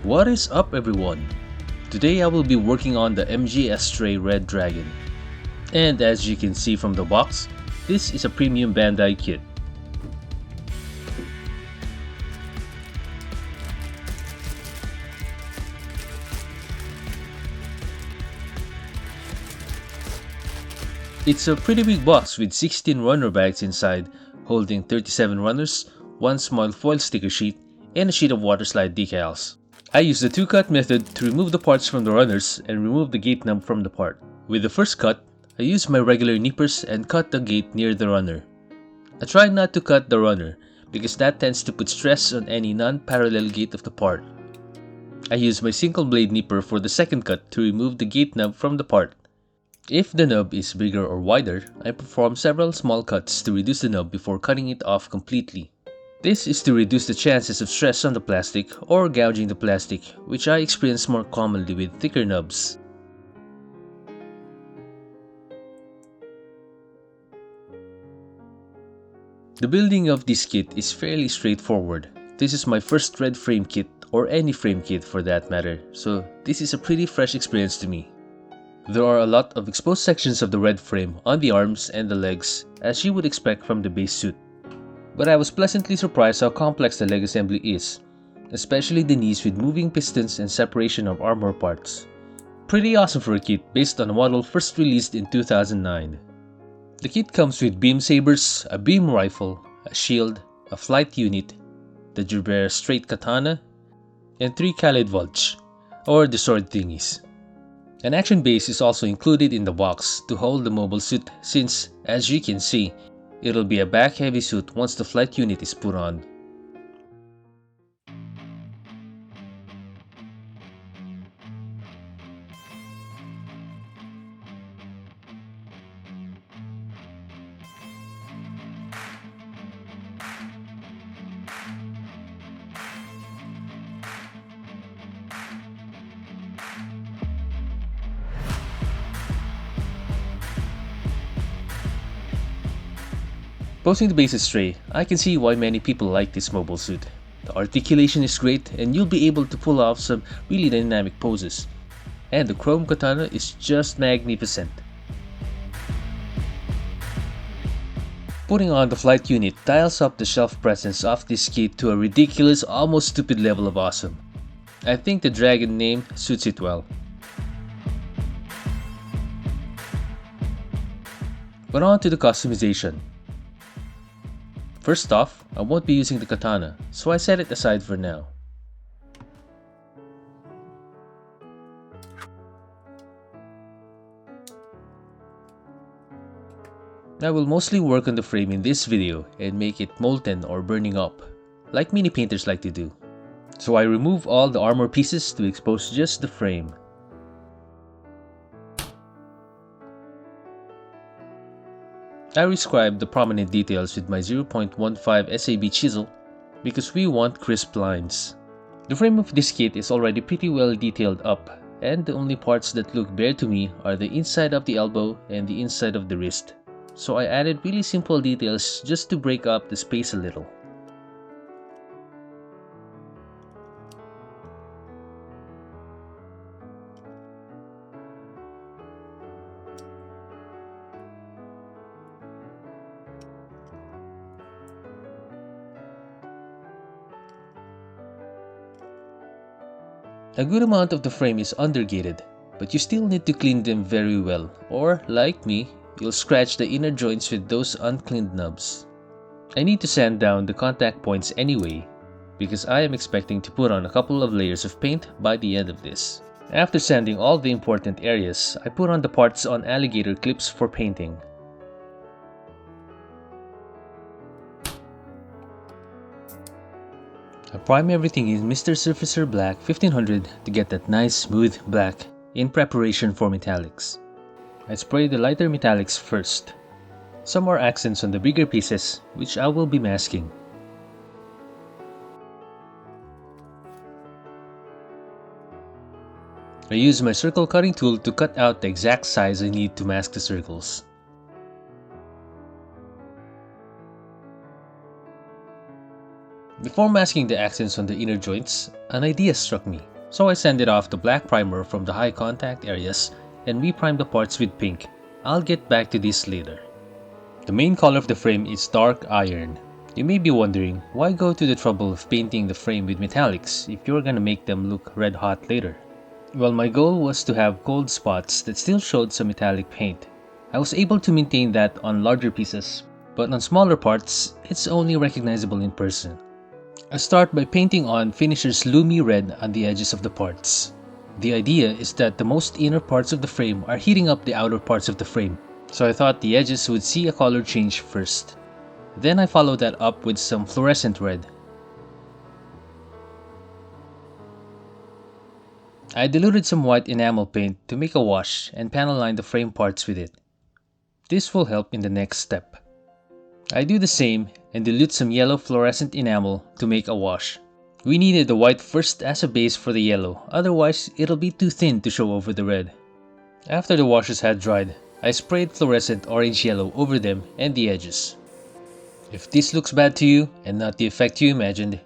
What is up everyone? Today I will be working on the Astray Red Dragon. And as you can see from the box, this is a premium Bandai kit. It's a pretty big box with 16 runner bags inside, holding 37 runners, one small foil sticker sheet, and a sheet of water slide decals. I used the 2-cut method to remove the parts from the runners and remove the gate knob from the part. With the first cut, I used my regular nippers and cut the gate near the runner. I tried not to cut the runner because that tends to put stress on any non-parallel gate of the part. I used my single blade nipper for the second cut to remove the gate knob from the part. If the knob is bigger or wider, I perform several small cuts to reduce the knob before cutting it off completely. This is to reduce the chances of stress on the plastic or gouging the plastic, which I experience more commonly with thicker knobs. The building of this kit is fairly straightforward. This is my first red frame kit, or any frame kit for that matter, so this is a pretty fresh experience to me. There are a lot of exposed sections of the red frame on the arms and the legs, as you would expect from the base suit. But I was pleasantly surprised how complex the leg assembly is, especially the knees with moving pistons and separation of armor parts. Pretty awesome for a kit based on a model first released in 2009. The kit comes with beam sabers, a beam rifle, a shield, a flight unit, the Persevere straight katana, and 3 Khalid Vulch, or the sword thingies. An action base is also included in the box to hold the mobile suit since, as you can see, it'll be a back-heavy suit once the flight unit is put on. Posing the base Astray, I can see why many people like this mobile suit. The articulation is great and you'll be able to pull off some really dynamic poses. And the chrome katana is just magnificent. Putting on the flight unit dials up the shelf presence of this kit to a ridiculous, almost stupid level of awesome. I think the dragon name suits it well. But on to the customization. First off, I won't be using the katana, so I set it aside for now. I will mostly work on the frame in this video and make it molten or burning up, like mini painters like to do. So I remove all the armor pieces to expose just the frame. I rescribed the prominent details with my 0.15 SAB chisel because we want crisp lines. The frame of this kit is already pretty well detailed up, and the only parts that look bare to me are the inside of the elbow and the inside of the wrist. So I added really simple details just to break up the space a little. A good amount of the frame is undergated, but you still need to clean them very well, or like me, you'll scratch the inner joints with those uncleaned nubs. I need to sand down the contact points anyway, because I am expecting to put on a couple of layers of paint by the end of this. After sanding all the important areas, I put on the parts on alligator clips for painting. I prime everything in Mr. Surfacer Black 1500 to get that nice smooth black in preparation for metallics. I spray the lighter metallics first. Some are accents on the bigger pieces, which I will be masking. I use my circle cutting tool to cut out the exact size I need to mask the circles. Before masking the accents on the inner joints, an idea struck me. So I sanded off the black primer from the high contact areas and reprimed the parts with pink. I'll get back to this later. The main color of the frame is dark iron. You may be wondering, why go to the trouble of painting the frame with metallics if you're gonna make them look red hot later? Well, my goal was to have cold spots that still showed some metallic paint. I was able to maintain that on larger pieces, but on smaller parts, it's only recognizable in person. I start by painting on Finisher's Lumi Red on the edges of the parts. The idea is that the most inner parts of the frame are heating up the outer parts of the frame, so I thought the edges would see a color change first. Then I followed that up with some fluorescent red. I diluted some white enamel paint to make a wash and panel line the frame parts with it. This will help in the next step. I do the same and dilute some yellow fluorescent enamel to make a wash. We needed the white first as a base for the yellow, otherwise it'll be too thin to show over the red. After the washes had dried, I sprayed fluorescent orange-yellow over them and the edges. If this looks bad to you and not the effect you imagined,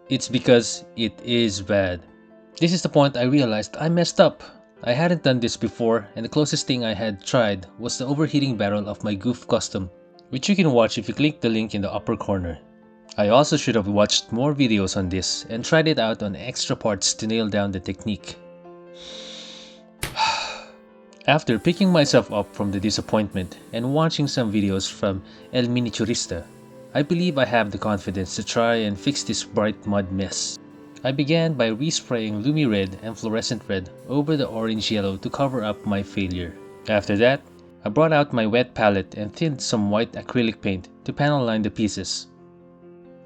it's because it is bad. This is the point I realized I messed up. I hadn't done this before, and the closest thing I had tried was the overheating barrel of my Goof Custom, which you can watch if you click the link in the upper corner. I also should have watched more videos on this and tried it out on extra parts to nail down the technique. After picking myself up from the disappointment and watching some videos from El Miniaturista, I believe I have the confidence to try and fix this bright mud mess. I began by respraying Lumi Red and Fluorescent Red over the orange-yellow to cover up my failure. After that, I brought out my wet palette and thinned some white acrylic paint to panel line the pieces.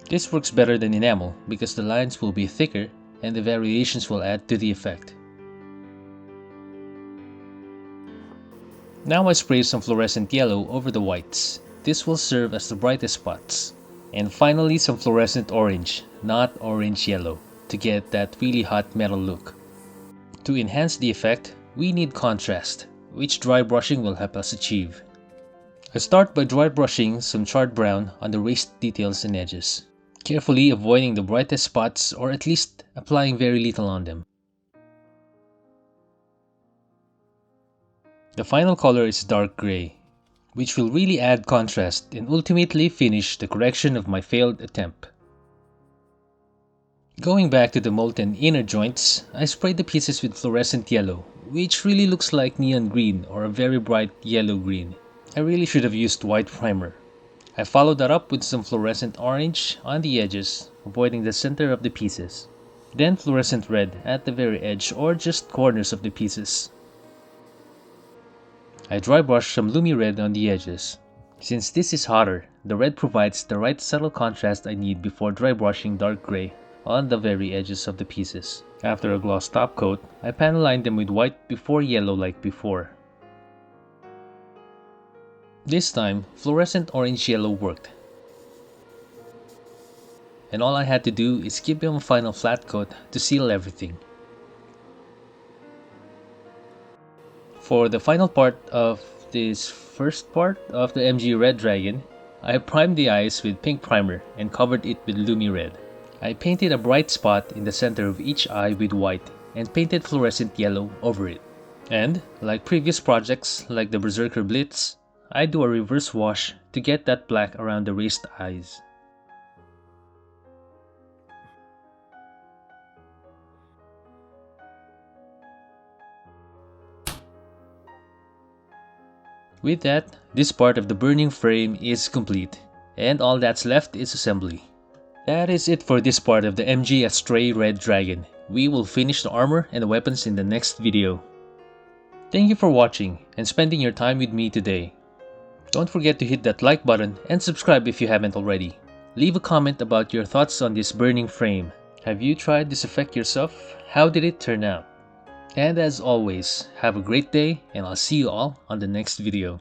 This works better than enamel because the lines will be thicker and the variations will add to the effect. Now I spray some fluorescent yellow over the whites. This will serve as the brightest spots. And finally some fluorescent orange, not orange-yellow, to get that really hot metal look. To enhance the effect, we need contrast, which dry brushing will help us achieve. I start by dry brushing some charred brown on the raised details and edges, carefully avoiding the brightest spots or at least applying very little on them. The final color is dark gray, which will really add contrast and ultimately finish the correction of my failed attempt. Going back to the molten inner joints, I sprayed the pieces with fluorescent yellow, which really looks like neon green or a very bright yellow-green. I really should have used white primer. I followed that up with some fluorescent orange on the edges, avoiding the center of the pieces. Then fluorescent red at the very edge or just corners of the pieces. I dry brushed some Lumi Red on the edges. Since this is hotter, the red provides the right subtle contrast I need before dry brushing dark gray on the very edges of the pieces. After a gloss top coat, I panel lined them with white before yellow like before. This time, fluorescent orange-yellow worked. And all I had to do is give them a final flat coat to seal everything. For the final part of this first part of the MG Red Dragon, I primed the eyes with pink primer and covered it with Lumi Red. I painted a bright spot in the center of each eye with white and painted fluorescent yellow over it. And, like previous projects like the Berserker Blitz, I do a reverse wash to get that black around the raised eyes. With that, this part of the burning frame is complete, and all that's left is assembly. That is it for this part of the MG Astray Red Dragon. We will finish the armor and the weapons in the next video. Thank you for watching and spending your time with me today. Don't forget to hit that like button and subscribe if you haven't already. Leave a comment about your thoughts on this burning frame. Have you tried this effect yourself? How did it turn out? And as always, have a great day and I'll see you all on the next video.